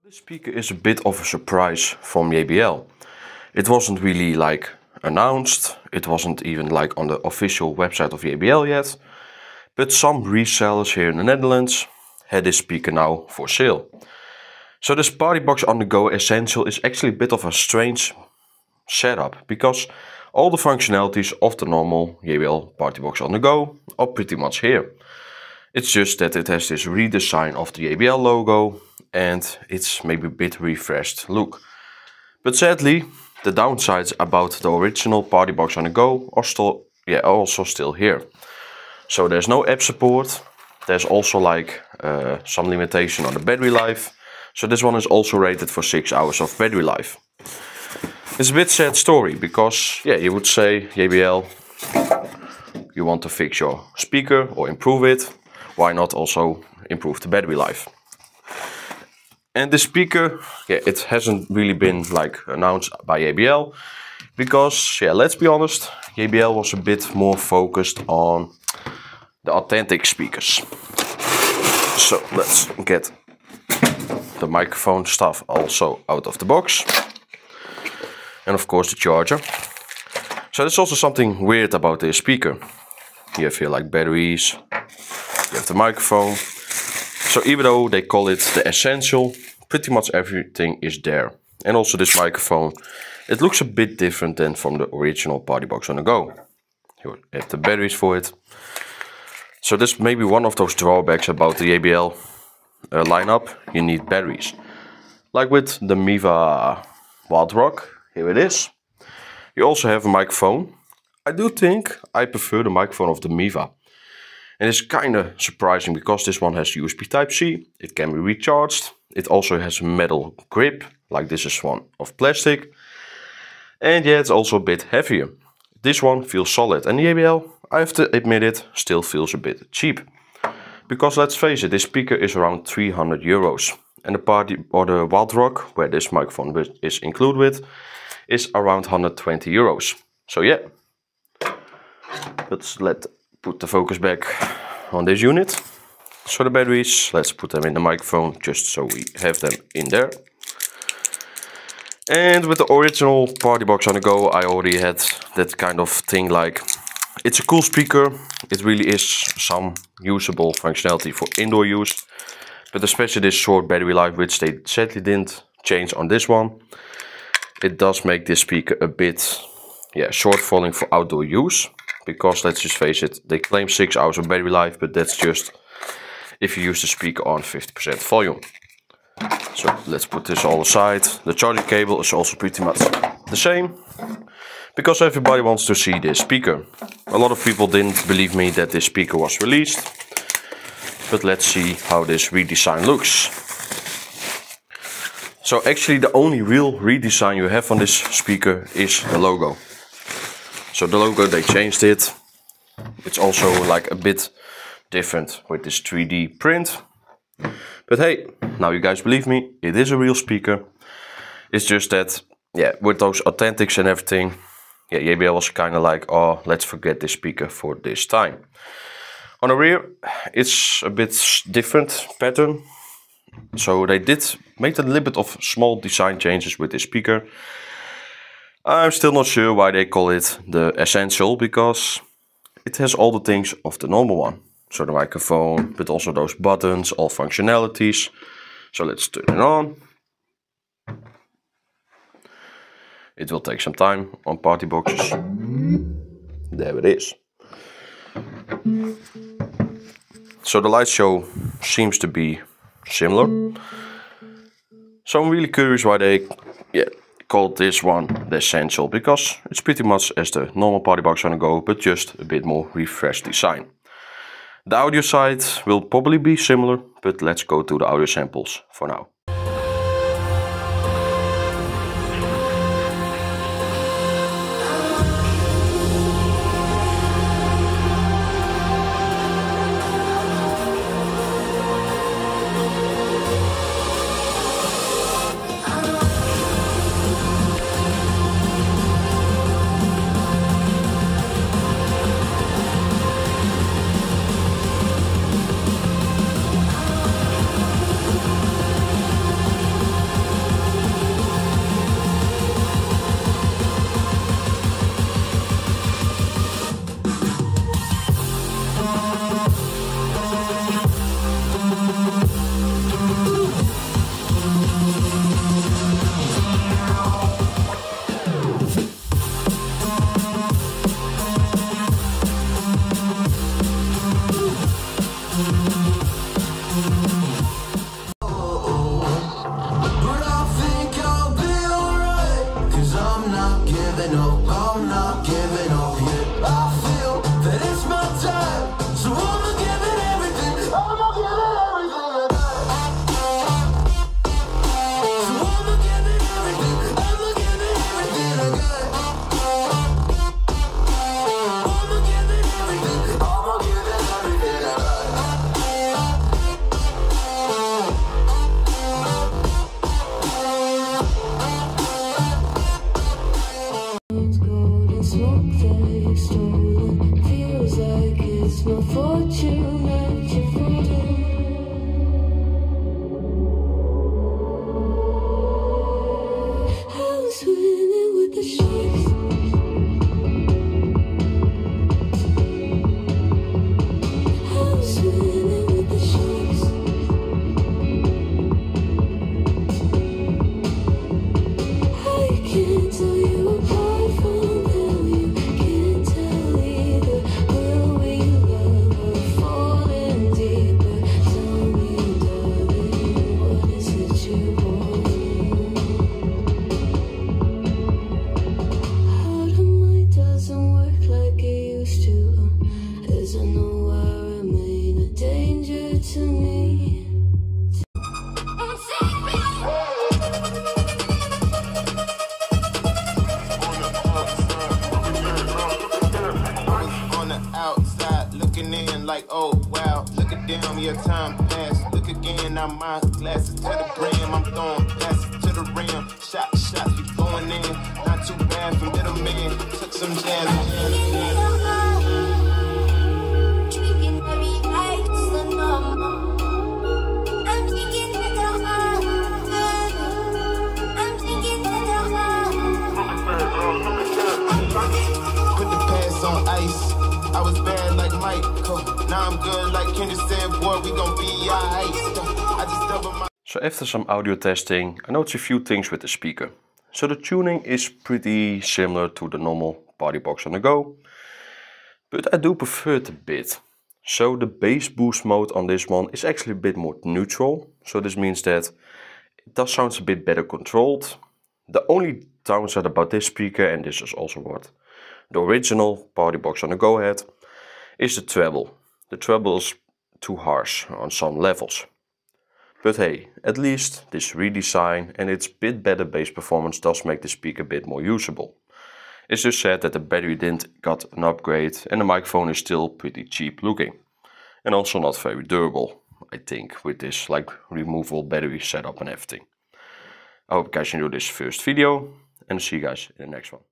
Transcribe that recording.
This speaker is a bit of a surprise from JBL. It wasn't really like announced, it wasn't even like on the official website of JBL yet, but some resellers here in the Netherlands had this speaker now for sale. So this Partybox On-The-Go Essential is actually a bit of a strange setup, because all the functionalities of the normal JBL Partybox On-The-Go are pretty much here. It's just that it has this redesign of the JBL logo and it's maybe a bit refreshed look. But sadly, the downsides about the original Partybox On-The-Go are also still here. So there's no app support, there's also like some limitation on the battery life. So this one is also rated for 6 hours of battery life. It's a bit sad story, because you would say JBL, you want to fix your speaker or improve it, why not also improve the battery life? And the speaker, it hasn't really been like announced by JBL, because let's be honest, JBL was a bit more focused on the authentic speakers. So let's get the microphone stuff also out of the box. And of course the charger. So there's also something weird about this speaker. You have here like batteries, you have the microphone. So even though they call it the Essential, pretty much everything is there. And also this microphone, it looks a bit different than from the original Partybox On-The-Go. You have the batteries for it. So this may be one of those drawbacks about the JBL lineup. You need batteries. Like with the Miva Wild Rock, here it is. You also have a microphone. I do think I prefer the microphone of the Miva. And it's kind of surprising, because this one has USB Type-C, it can be recharged, it also has a metal grip, like this is one of plastic. And it's also a bit heavier. This one feels solid, and the JBL, I have to admit it, still feels a bit cheap. Because let's face it, this speaker is around 300 euros. And the Wild Rock, where this microphone is included with, is around 120 euros. So let's put the focus back on this unit. So the batteries, let's put them in the microphone, just so we have them in there. And with the original Partybox On-The-Go, I already had that kind of thing, like, it's a cool speaker, it really is some usable functionality for indoor use, but especially this short battery life, which they sadly didn't change on this one, it does make this speaker a bit short falling for outdoor use. Because let's just face it, they claim 6 hours of battery life, but that's just if you use the speaker on 50% volume. So let's put this all aside. The charging cable is also pretty much the same, because everybody wants to see this speaker. A lot of people didn't believe me that this speaker was released, but let's see how this redesign looks. So actually the only real redesign you have on this speaker is the logo. So the logo, they changed it. It's also like a bit different with this 3D print. But hey, now you guys believe me, it is a real speaker. It's just that, with those authentics and everything, JBL was kind of like, oh, let's forget this speaker for this time. On the rear, it's a bit different pattern. So they did make a little bit of small design changes with this speaker. I'm still not sure why they call it the Essential, because it has all the things of the normal one. So the microphone, but also those buttons, all functionalities. So let's turn it on. It will take some time on party boxes. There it is. So the light show seems to be similar. So I'm really curious why they called this one the Essential, because it's pretty much as the normal Partybox On-The-Go, but just a bit more refreshed design. The audio side will probably be similar, but let's go to the audio samples for now. giving up, I'm not giving up yet. I feel that it's my time, so I'ma give it everything. I'ma give it everything I got. So I'ma give it everything. I'ma give it everything I got. I'ma give it everything. I'ma give it everything I got. Golden smoke that you've stolen feels like it's my fortune that you're folding. I was swimming with the sharks. I was swimming with the sharks. I can't tell you apart from them. You can't tell either. Will we love or fall in deeper? Tell me, darling, what is it you want? Heart of mine doesn't work like it used to. Doesn't know why I remain a danger to me. On the outside, looking in like, oh wow, look at them, your time passed. Look again, now my glasses to the brim, I'm throwing passes to the rim. Shots, we going in, not too bad from middleman. Took some jazz. Put the past on ice. I was bad like Michael. Now I'm good like Kendrick said, boy, we gon' be alright. I just double my. So after some audio testing, I noticed a few things with the speaker. So the tuning is pretty similar to the normal Bodybox on the Go, but I do prefer it a bit. So the bass boost mode on this one is actually a bit more neutral. So this means that it does sound a bit better controlled. The only downside about this speaker, and this is also what the original Bodybox on the Go had, is the treble. The treble is too harsh on some levels. But hey, at least this redesign and its bit better bass performance does make the speaker a bit more usable. It's just sad that the battery didn't got an upgrade and the microphone is still pretty cheap looking. And also not very durable, I think, with this like removable battery setup and everything. I hope you guys enjoyed this first video and see you guys in the next one.